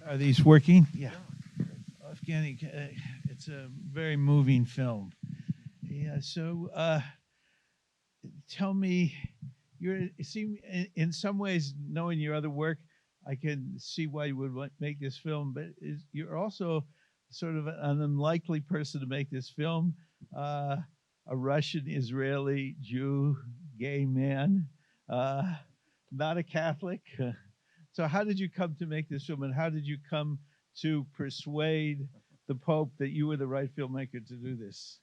Are these working? Yeah. Evgeny, it's a very moving film. Yeah. So, tell me, you seem in some ways, knowing your other work, I can see why you would make this film. But you're also sort of an unlikely person to make this film. Uh, a Russian, Israeli, Jew, gay man, uh, not a Catholic. So, how did you come to make this film, and how did you come to persuade the Pope that you were the right filmmaker to do this?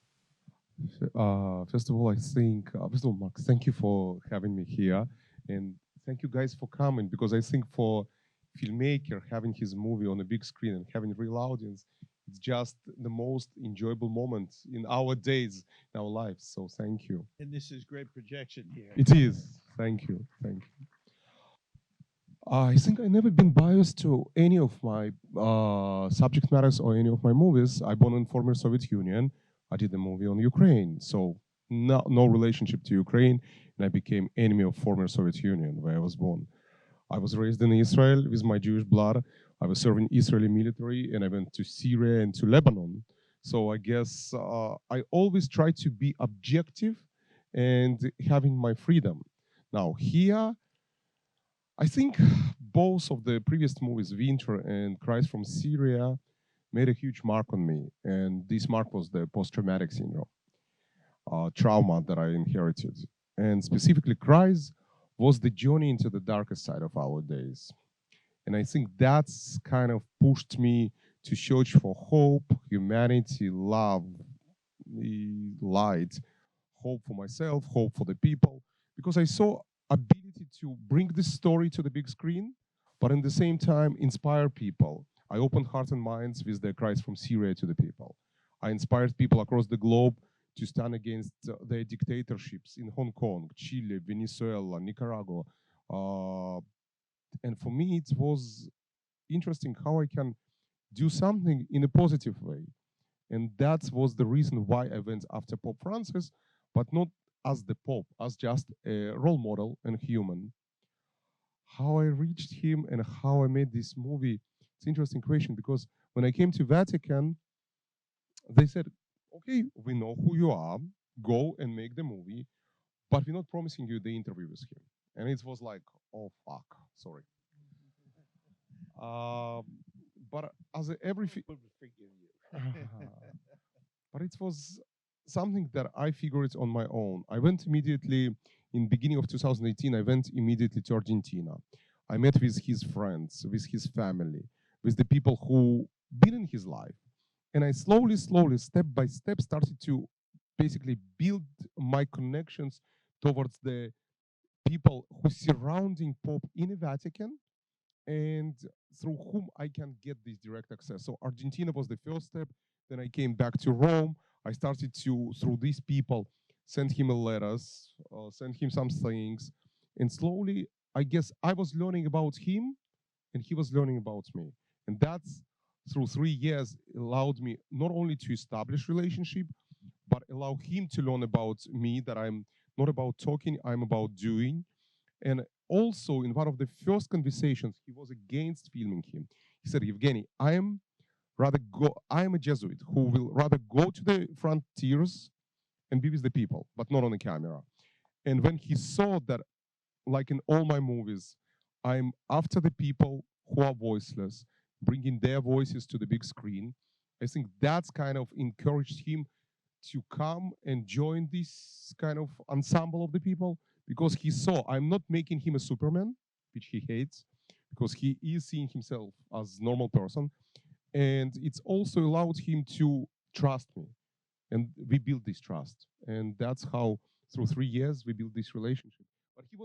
First of all, I think, first of all, Max, thank you for having me here. And thank you guys for coming because I think for filmmaker having his movie on a big screen and having real audience, it's just the most enjoyable moment in our days, in our lives. So thank you. And this is great projection here. It is. Thank you. Thank you. I think I never been biased to any of my subject matters or any of my movies. I born in former Soviet Union. I did a movie on Ukraine, so no relationship to Ukraine, and I became enemy of former Soviet Union where I was born. I was raised in Israel with my Jewish blood. I was serving Israeli military, and I went to Syria and to Lebanon. So I guess I always try to be objective and having my freedom. Now here I think both of the previous movies, Winter and Cries from Syria, made a huge mark on me. And this mark was the post traumatic syndrome, trauma that I inherited. And specifically, Cries was the journey into the darkest side of our days. And I think that's kind of pushed me to search for hope, humanity, love, light, hope for myself, hope for the people, because I saw ability to bring this story to the big screen, but in the same time inspire people. I opened hearts and minds with the cries from Syria to the people. I inspired people across the globe to stand against their dictatorships in Hong Kong, Chile, Venezuela, Nicaragua. Uh, and for me, it was interesting how I can do something in a positive way. And that was the reason why I went after Pope Francis, but not as the Pope, as just a role model and human. How I reached him and how I made this movie, it's an interesting question because when I came to Vatican, they said, okay, we know who you are, go and make the movie, but we're not promising you the interview with him. And it was like, oh, fuck, sorry. Uh, but as every Would forgive you. but it was something that I figured on my own. I went immediately in beginning of 2018. I went immediately to Argentina. I met with his friends, with his family, with the people who been in his life, and I slowly, step by step, started to basically build my connections towards the people who surrounding Pope in the Vatican and through whom I can get this direct access. So Argentina was the first step. Then I came back to Rome. I started to, through these people, send him a letters, send him some things, and slowly, I guess I was learning about him, and he was learning about me, and that's through 3 years allowed me not only to establish relationship, but allow him to learn about me that I'm not about talking, I'm about doing, and also, in one of the first conversations, he was against filming him. He said, Evgeny, I am a Jesuit who will rather go to the frontiers and be with the people, but not on the camera. And when he saw that, like in all my movies, I'm after the people who are voiceless, bringing their voices to the big screen, I think that's kind of encouraged him to come and join this kind of ensemble of the people because he saw I'm not making him a Superman, which he hates, because he is seeing himself as normal person, and it's also allowed him to trust me, and we built this trust, and that's how through 3 years we built this relationship. But he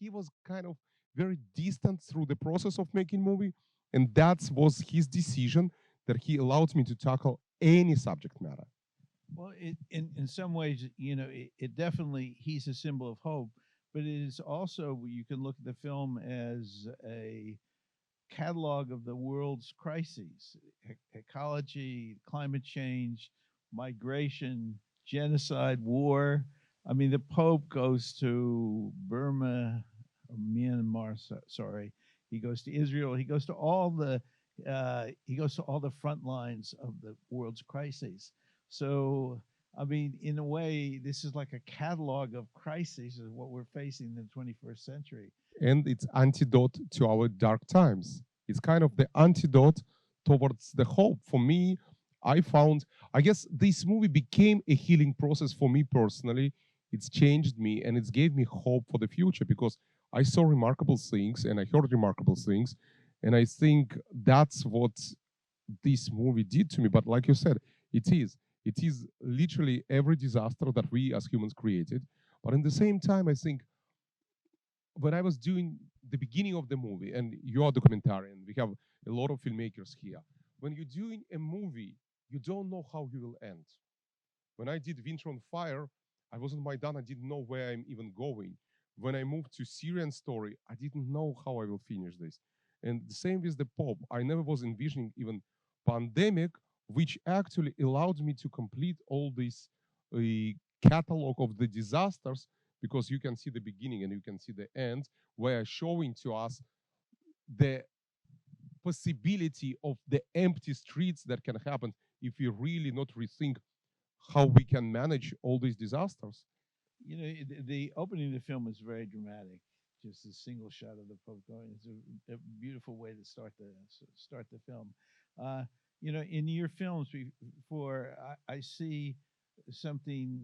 was kind of very distant through the process of making movie, and that was his decision that he allowed me to tackle any subject matter. Well, in some ways, it definitely he's a symbol of hope, but it is also you can look at the film as a catalog of the world's crises: ecology, climate change, migration, genocide, war. I mean, the Pope goes to Burma, or Myanmar, sorry. He goes to Israel. He goes to all the front lines of the world's crises. So, I mean, in a way, this is like a catalog of crises of what we're facing in the 21st century. And it's antidote to our dark times. It's kind of the antidote towards the hope. For me, I guess this movie became a healing process for me personally. It's changed me and it's gave me hope for the future because I saw remarkable things and I heard remarkable things. And I think that's what this movie did to me. But like you said, it is literally every disaster that we as humans created. But in the same time, I think when I was doing the beginning of the movie, and you're a documentarian, we have a lot of filmmakers here. When you're doing a movie, you don't know how you will end. When I did Winter on Fire, I was on Maidan, I didn't know where I'm even going. When I moved to Syrian Story, I didn't know how I will finish this. And the same with the Pope. I never was envisioning even pandemic, which actually allowed me to complete all this uh, catalog of the disasters because you can see the beginning and you can see the end, where showing to us the possibility of the empty streets that can happen if we really not rethink how we can manage all these disasters. You know, the opening of the film is very dramatic. Just a single shot of the Pope going. It's a beautiful way to start the film. Uh, you know, in your films before, I see something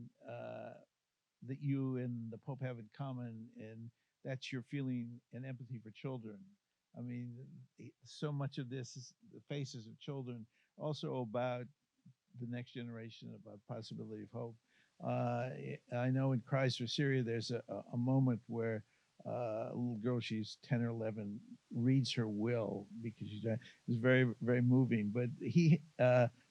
that you and the Pope have in common, and that's your feeling and empathy for children. I mean, so much of this is the faces of children, also about the next generation, about possibility of hope. Uh, I know in Cries for Syria, there's a moment where a little girl, she's 10 or 11, reads her will because she's it's very, very moving. But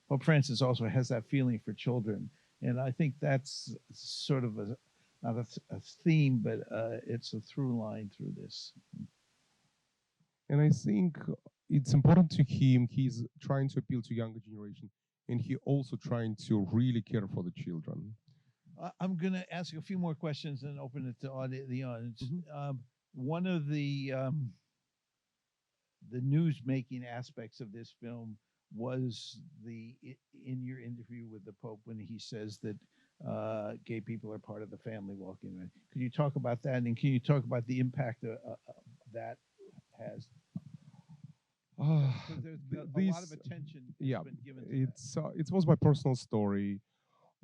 Pope Francis also has that feeling for children. And I think that's sort of not a theme, but it's a through line through this. And I think it's important to him. He's trying to appeal to younger generation, and he also trying to really care for the children. I'm going to ask a few more questions and open it to the audience. One of the news making aspects of this film was in your interview with the Pope when he says that gay people are part of the family walking around. Could you talk about that, and can you talk about the impact that has? There's a lot of attention yeah, been given to it was my personal story.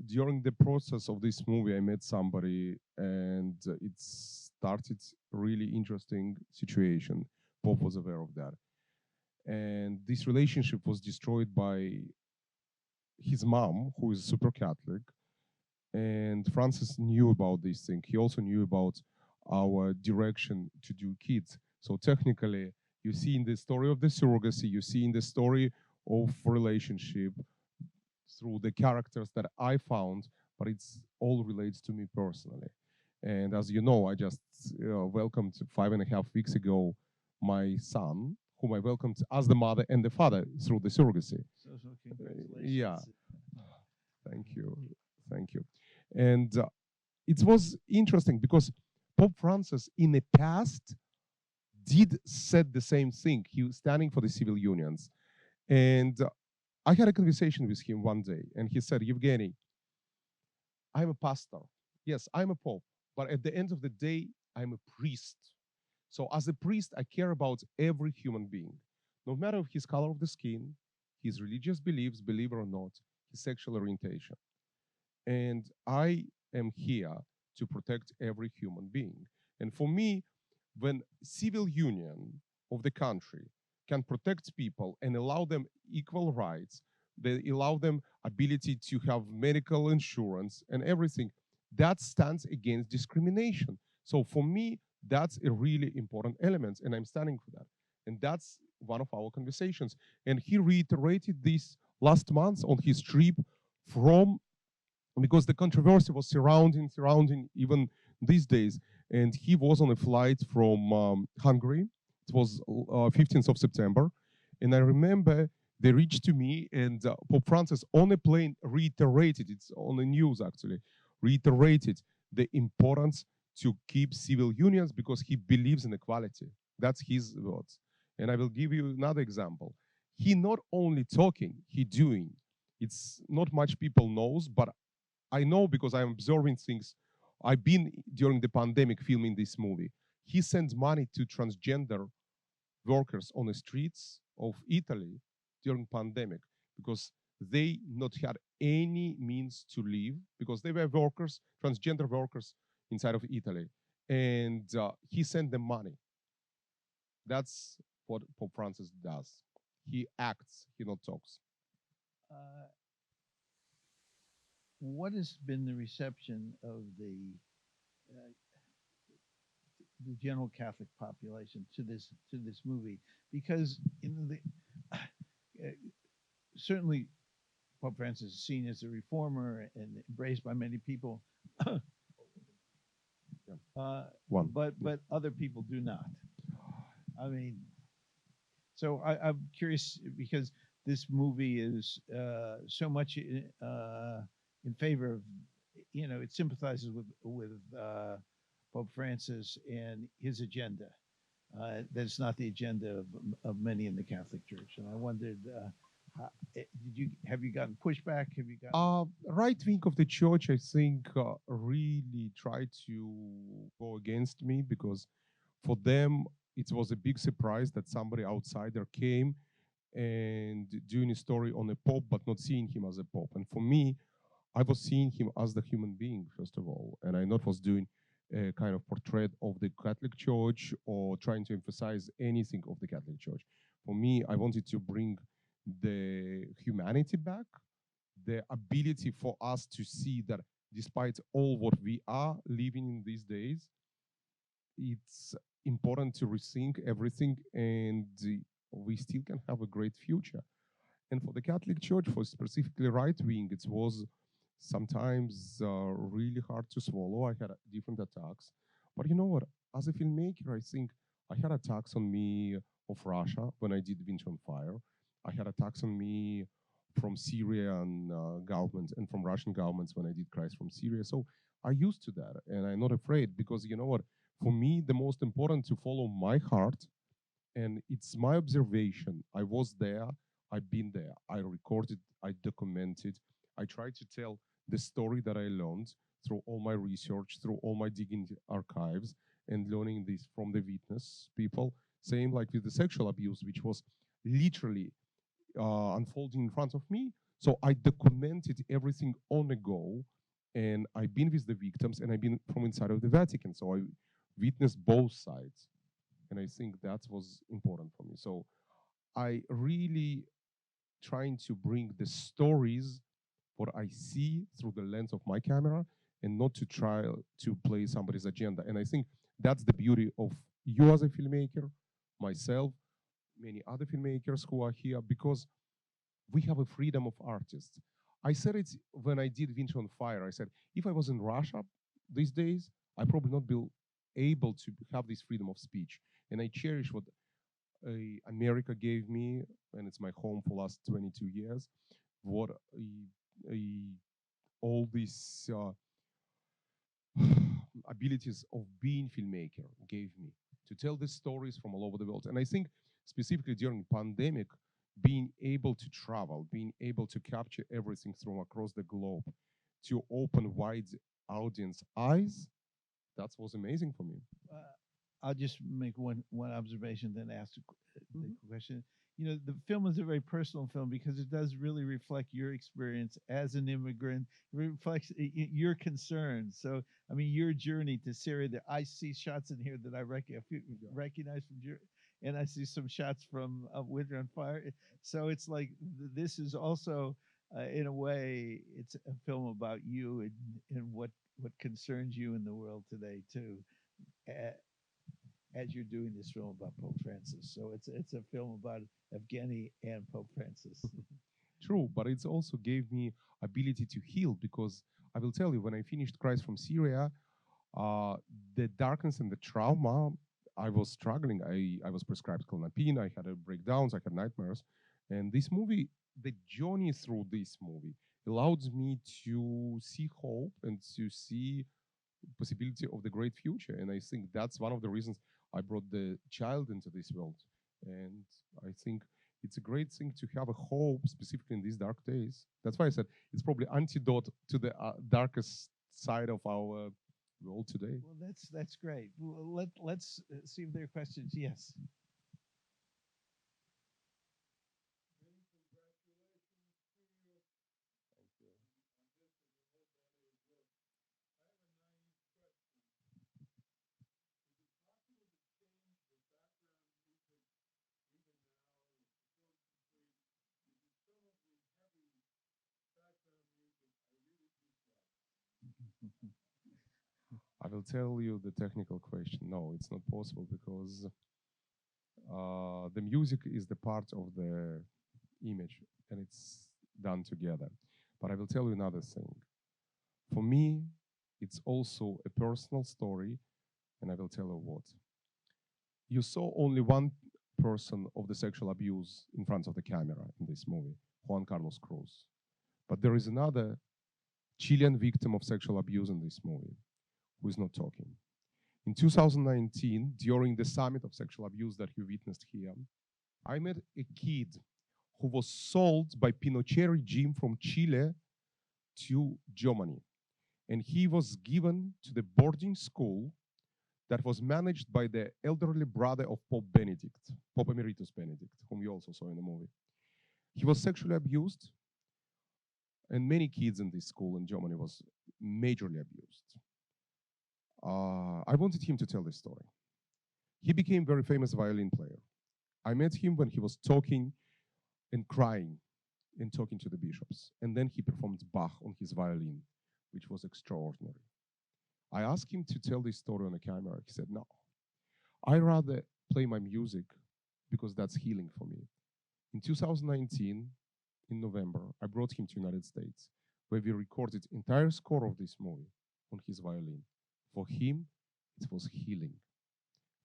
During the process of this movie, I met somebody, and it started really interesting situation. Pope was aware of that, and this relationship was destroyed by his mom, who is super Catholic, and Francis knew about this thing. He also knew about our direction to do kids. So technically, you see in the story of the surrogacy, you see in the story of relationship through the characters that I found, but it's all relates to me personally. And as you know, I just welcomed 5.5 weeks ago my son, whom I welcomed as the mother and the father through the surrogacy. So congratulations. Yeah, thank you, thank you. And it was interesting because Pope Francis in the past did said the same thing. He was standing for the civil unions. And I had a conversation with him one day, and he said, Evgeny, I'm a pastor. Yes, I'm a pope, but at the end of the day, I'm a priest. So as a priest, I care about every human being, no matter his color of the skin, his religious beliefs, believer or not, his sexual orientation. And I am here to protect every human being. And for me, when civil union of the country can protect people and allow them equal rights, they allow them ability to have medical insurance and everything, that stands against discrimination. So for me, that's a really important element, and I'm standing for that. And that's one of our conversations. And he reiterated this last month on his trip from, because the controversy was surrounding even these days. And he was on a flight from Hungary. It was 15th of September. And I remember they reached to me, and Pope Francis on a plane reiterated, it's on the news actually, reiterated the importance to keep civil unions because he believes in equality. That's his words. And I will give you another example. He not only talking, he doing. It's not much people knows, but I know because I'm observing things. I've been during the pandemic filming this movie. He sends money to transgender workers on the streets of Italy during pandemic because they not had any means to live because they were workers, transgender workers inside of Italy, and he sent them money. That's what Pope Francis does. He acts, he not talks. Uh, what has been the reception of uh, the general Catholic population to this movie? Because certainly Pope Francis is seen as a reformer and embraced by many people, Yeah. but One. other people do not. I mean, so I'm curious because this movie is so much in favor of, it sympathizes with Pope Francis and his agenda. That's not the agenda of many in the Catholic Church, and I wondered, did you have you gotten pushback? Have you gotten? Right wing of the church, I think, really tried to go against me because for them it was a big surprise that somebody outsider came and doing a story on a pope, but not seeing him as a pope. And for me, I was seeing him as the human being first of all, and I not was doing a kind of portrait of the Catholic Church or trying to emphasize anything of the Catholic Church. For me, I wanted to bring the humanity back, the ability for us to see that despite all what we are living in these days, it's important to rethink everything and we still can have a great future. And for the Catholic Church, for specifically right wing, it was sometimes really hard to swallow. I had different attacks. But you know what? As a filmmaker, I think I had attacks on me of Russia when I did Winter on Fire. I had attacks on me from Syrian governments and from Russian governments when I did Christ from Syria. So I used to that, and I'm not afraid because you know what? For me, the most important to follow my heart, and it's my observation. I was there, I've been there, I recorded, I documented, I tried to tell the story that I learned through all my research, through all my digging archives, and learning this from the witness people. Same like with the sexual abuse, which was literally unfolding in front of me. So I documented everything on the go, and I've been with the victims, and I've been from inside of the Vatican. So I witnessed both sides, and I think that was important for me. So I really trying to bring the stories what I see through the lens of my camera, and not to try to play somebody's agenda. And I think that's the beauty of you as a filmmaker, myself, many other filmmakers who are here, because we have a freedom of artists. I said it when I did Winter on Fire. I said, if I was in Russia these days, I probably not be able to have this freedom of speech. And I cherish what America gave me, and it's my home for last 22 years. What all these abilities of being filmmaker gave me to tell the stories from all over the world. And I think specifically during pandemic, being able to travel, being able to capture everything from across the globe, to open wide audience eyes, that was amazing for me. Uh, I'll just make one observation, then ask the question. The film is a very personal film because it does really reflect your experience as an immigrant. It reflects your concerns. So, I mean, your journey to Syria. That I see shots in here that I recognize from and I see some shots from Winter on Fire. So it's like this is also, in a way, it's a film about you and what concerns you in the world today too. Uh, as you're doing this film about Pope Francis. So it's a film about Evgeny and Pope Francis. True, but it's also gave me ability to heal because I will tell you when I finished Christ from Syria, uh, the darkness and the trauma, I was struggling. I was prescribed clonopine. I had breakdowns. I had nightmares, and this movie, the journey through this movie, allowed me to see hope and to see possibility of the great future. And I think that's one of the reasons I brought the child into this world. And I think it's a great thing to have a hope, specifically in these dark days. That's why I said it's probably antidote to the darkest side of our world today. Well, that's great. Well, let's see if there are questions. Yes. I will tell you the technical question. No, it's not possible because the music is the part of the image and it's done together. But I will tell you another thing. For me, it's also a personal story, and I will tell you what. You saw only one person of the sexual abuse in front of the camera in this movie, Juan Carlos Cruz. But there is another Chilean victim of sexual abuse in this movie who is not talking. In 2019, during the summit of sexual abuse that you witnessed here, I met a kid who was sold by Pinochet regime from Chile to Germany. And he was given to the boarding school that was managed by the elderly brother of Pope Benedict, Pope Emeritus Benedict, whom you also saw in the movie. He was sexually abused, and many kids in this school in Germany was majorly abused. I wanted him to tell this story. He became very famous violin player. I met him when he was talking and crying and talking to the bishops. And then he performed Bach on his violin, which was extraordinary. I asked him to tell this story on a camera. He said, no, I rather play my music because that's healing for me. In 2019, in November, I brought him to United States, where we recorded entire score of this movie on his violin. For him, it was healing.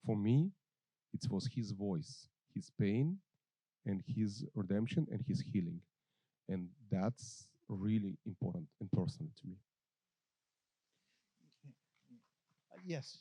For me, it was his voice, his pain, and his redemption and his healing. And that's really important and personal to me. Yes.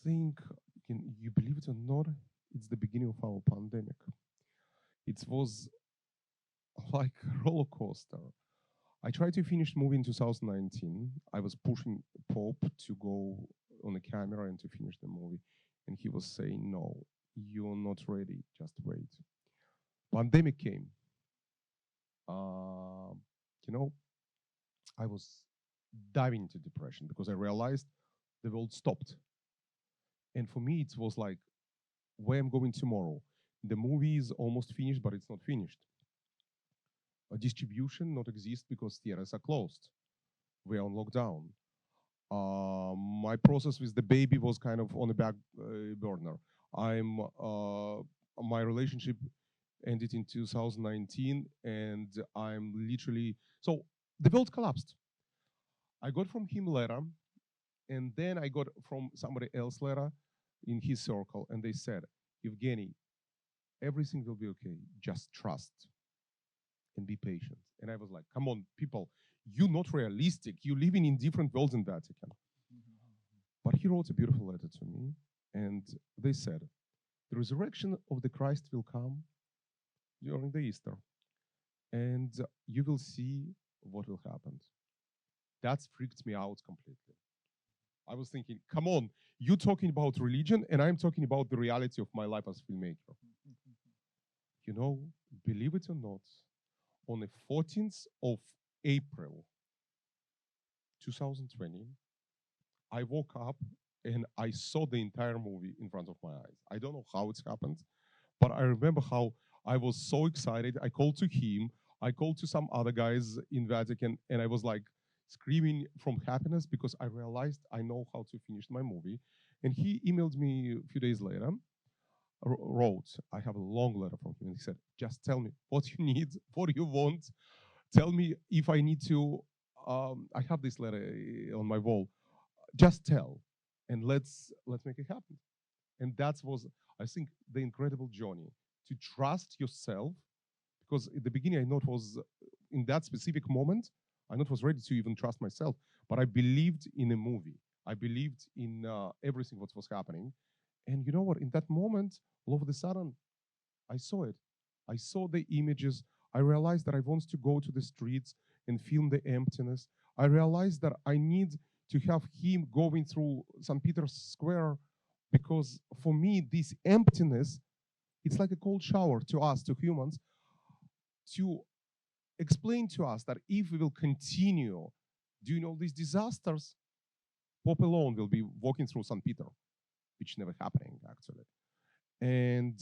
I think, you believe it or not, it's the beginning of our pandemic. It was like a roller coaster. I tried to finish the movie in 2019. I was pushing Pope to go on the camera and to finish the movie. And he was saying, no, you're not ready, just wait. Pandemic came. Uh, you know, I was diving into depression because I realized the world stopped. And for me, it was like, where I'm going tomorrow. The movie is almost finished, but it's not finished. A distribution not exist because theaters are closed. We're on lockdown. My process with the baby was kind of on the back burner. I'm my relationship ended in 2019, and I'm literally so the world collapsed. I got from him letter, and then I got from somebody else letter in his circle, and they said, Evgeny, everything will be okay. Just trust and be patient. And I was like, come on, people, you're not realistic. You're living in different worlds in Vatican. But he wrote a beautiful letter to me, and they said, the resurrection of the Christ will come during the Easter, and you will see what will happen. That freaked me out completely. I was thinking, come on, you're talking about religion, and I'm talking about the reality of my life as a filmmaker. You know, believe it or not, on the 14th of April 2020, I woke up and I saw the entire movie in front of my eyes. I don't know how it's happened, But I remember how I was so excited. I called to him, I called to some other guys in Vatican, and I was like screaming from happiness because I realized I know how to finish my movie. And he emailed me a few days later, wrote, I have a long letter from him, and he said, just tell me what you need, what you want. Tell me if I need to, I have this letter on my wall. Just tell, and let's make it happen. And that was, I think, the incredible journey to trust yourself. Because at the beginning, I not was in that specific moment, I not was ready to even trust myself. But I believed in a movie. I believed in everything what was happening. And you know what? In that moment, all of a sudden, I saw it. I saw the images. I realized that I want to go to the streets and feel the emptiness. I realized that I need to have him going through St. Peter's Square because for me, this emptiness, it's like a cold shower to us, to humans, to explain to us that if we will continue doing all these disasters, Pope alone will be walking through St. Peter, which never happening actually. And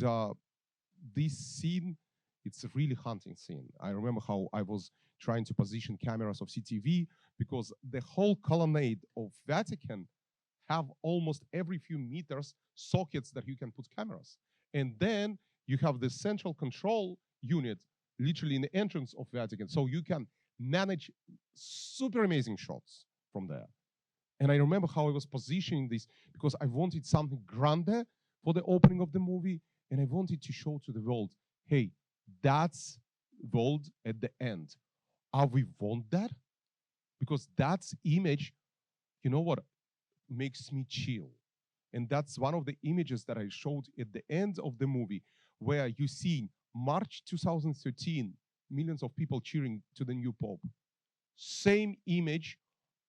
this scene, it's a really haunting scene. I remember how I was trying to position cameras of CTV because the whole colonnade of Vatican have almost every few meters sockets that you can put cameras. And then you have the central control unit literally in the entrance of Vatican. So you can manage super amazing shots from there. And I remember how I was positioning this because I wanted something grander for the opening of the movie. And I wanted to show to the world, hey, that's world at the end. Are we want that? Because that's image, you know what, makes me chill. And that's one of the images that I showed at the end of the movie, where you see March 2013, millions of people cheering to the new Pope. Same image,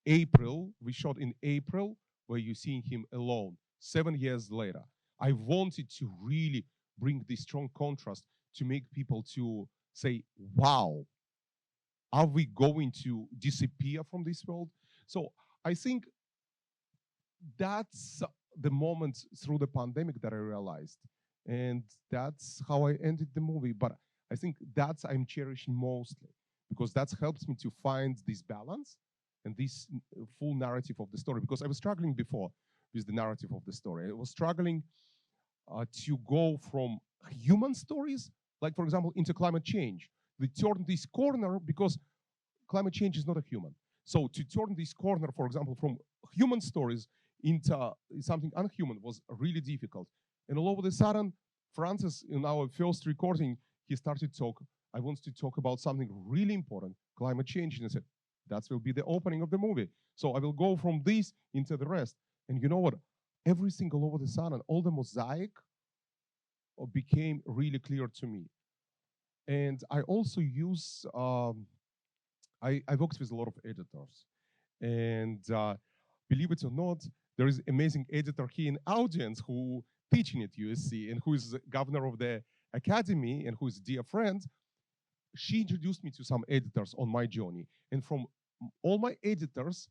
April, we shot in April, where you're seeing him alone, 7 years later. I wanted to really bring this strong contrast to make people to say, wow, are we going to disappear from this world? So I think that's the moment through the pandemic that I realized. And that's how I ended the movie. But I think that's I'm cherishing mostly because that helps me to find this balance and this full narrative of the story. Because I was struggling before with the narrative of the story. I was struggling to go from human stories, like for example, into climate change. We turned this corner because climate change is not a human. So to turn this corner, for example, from human stories into something unhuman was really difficult. And all of a sudden, Francis, in our first recording, he started to talk. I want to talk about something really important, climate change. And I said, that will be the opening of the movie. So I will go from this into the rest. And you know what? Everything all over the sudden, all the mosaic became really clear to me. And I also use I worked with a lot of editors, and believe it or not, there is amazing editor here in audience who teaching at USC and who is the governor of the academy and who is a dear friend. She introduced me to some editors on my journey, and from all my editors,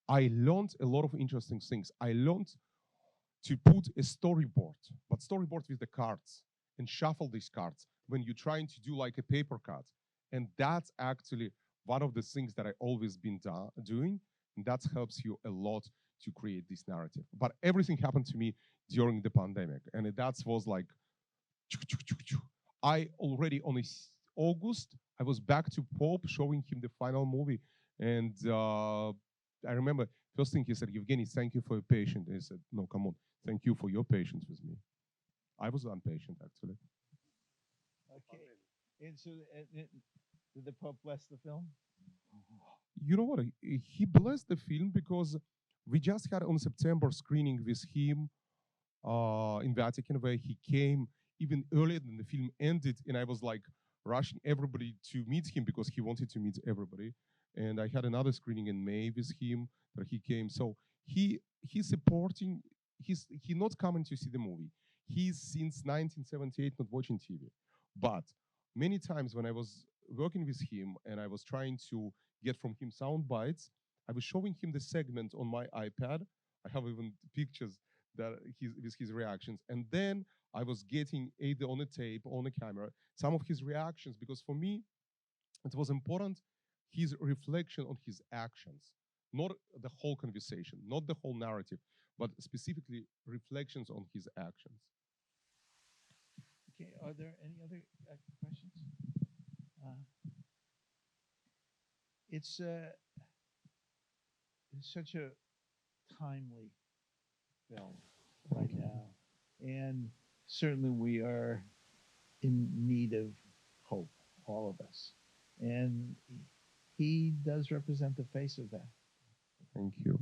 I learned a lot of interesting things. I learned to put a storyboard, but storyboard with the cards and shuffle these cards when you're trying to do like a paper cut. And that's actually one of the things that I always been doing. And that helps you a lot to create this narrative. But everything happened to me during the pandemic. And that was like, I already on August, I was back to Pope showing him the final movie. And I remember first thing he said, Evgeny, thank you for your patience. And he said, no, come on. Thank you for your patience with me. I was impatient, actually. Okay. And so, did the Pope bless the film? You know what? He blessed the film because we just had on September screening with him in Vatican, where he came even earlier than the film ended, and I was like rushing everybody to meet him because he wanted to meet everybody. And I had another screening in May with him where he came. So he's supporting. He not coming to see the movie. He's since 1978 not watching TV. But many times when I was working with him and I was trying to get from him sound bites, I was showing him the segment on my iPad. I have even pictures that his reactions. And then I was getting either on a tape, on a camera, some of his reactions, because for me, it was important his reflection on his actions, not the whole conversation, not the whole narrative, but specifically reflections on his actions. Okay, are there any other questions? Uh, it's, uh, it's such a timely film right now, and certainly we are in need of hope, all of us. And he does represent the face of that. Thank you.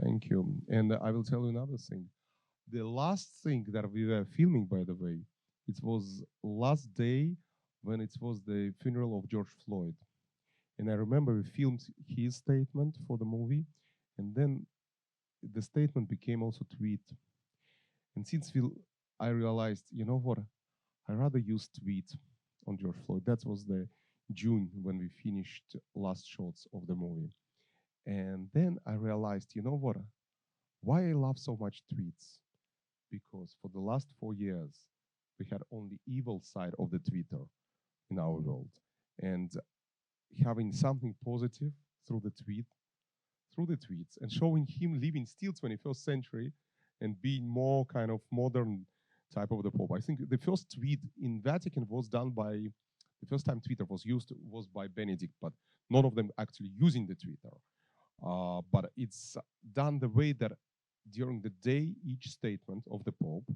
Thank you. And I will tell you another thing. The last thing that we were filming, by the way, it was last day when it was the funeral of George Floyd. And I remember we filmed his statement for the movie, and then the statement became also tweet. And since I realized, you know what, I rather use tweet on George Floyd. That was the June when we finished last shots of the movie. And then I realized, you know what, why I love so much tweets? Because for the last 4 years, we had only evil side of the Twitter in our world. And having something positive through the tweets, and showing him living still 21st century and being more kind of modern type of the Pope. I think the first tweet in Vatican was done by, the first time Twitter was used was by Benedict, but none of them actually using the Twitter. But it's done the way that during the day, each statement of the Pope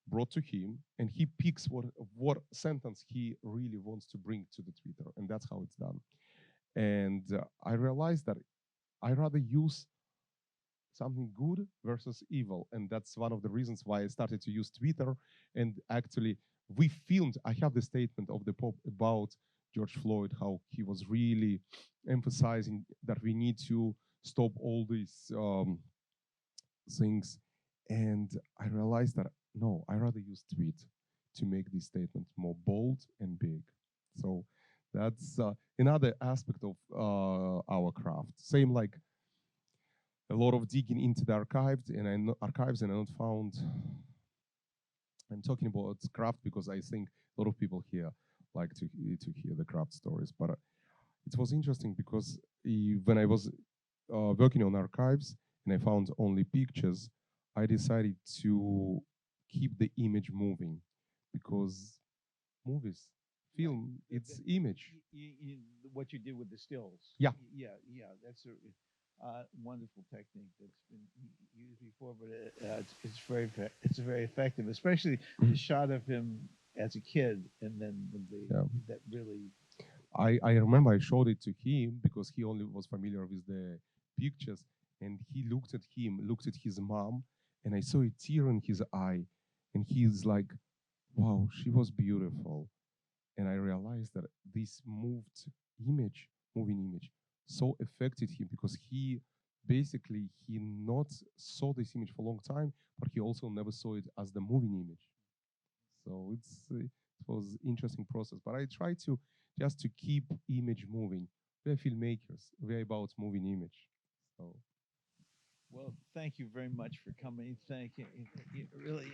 brought to him, and he picks what sentence he really wants to bring to the Twitter, and that's how it's done. And I realized that I rather use something good versus evil, and that's one of the reasons why I started to use Twitter. And actually, we filmed. I have the statement of the Pope about George Floyd, how he was really emphasizing that we need to stop all these things. And I realized that no, I rather use tweet to make this statement more bold and big. So that's another aspect of our craft. Same like a lot of digging into the archives, and I not found. I'm talking about craft because I think a lot of people here like to hear the craft stories. But it was interesting because when I was working on archives and I found only pictures, I decided to keep the image moving because movies, film, Right. it's image. What you did with the stills. Yeah. Yeah. That's a wonderful technique that's been used before, but it's very effective, especially the shot of him as a kid, and then that really. I remember I showed it to him because he only was familiar with the pictures, and he looked at him, looked at his mom, and I saw a tear in his eye, and he's like, "Wow, she was beautiful." And I realized that this moving image, so affected him because he basically he not saw this image for a long time, but he also never saw it as the moving image. So it was interesting process. But I try to just to keep image moving. We're filmmakers. We're about moving image. So Well, thank you very much for coming. Thank you. Really.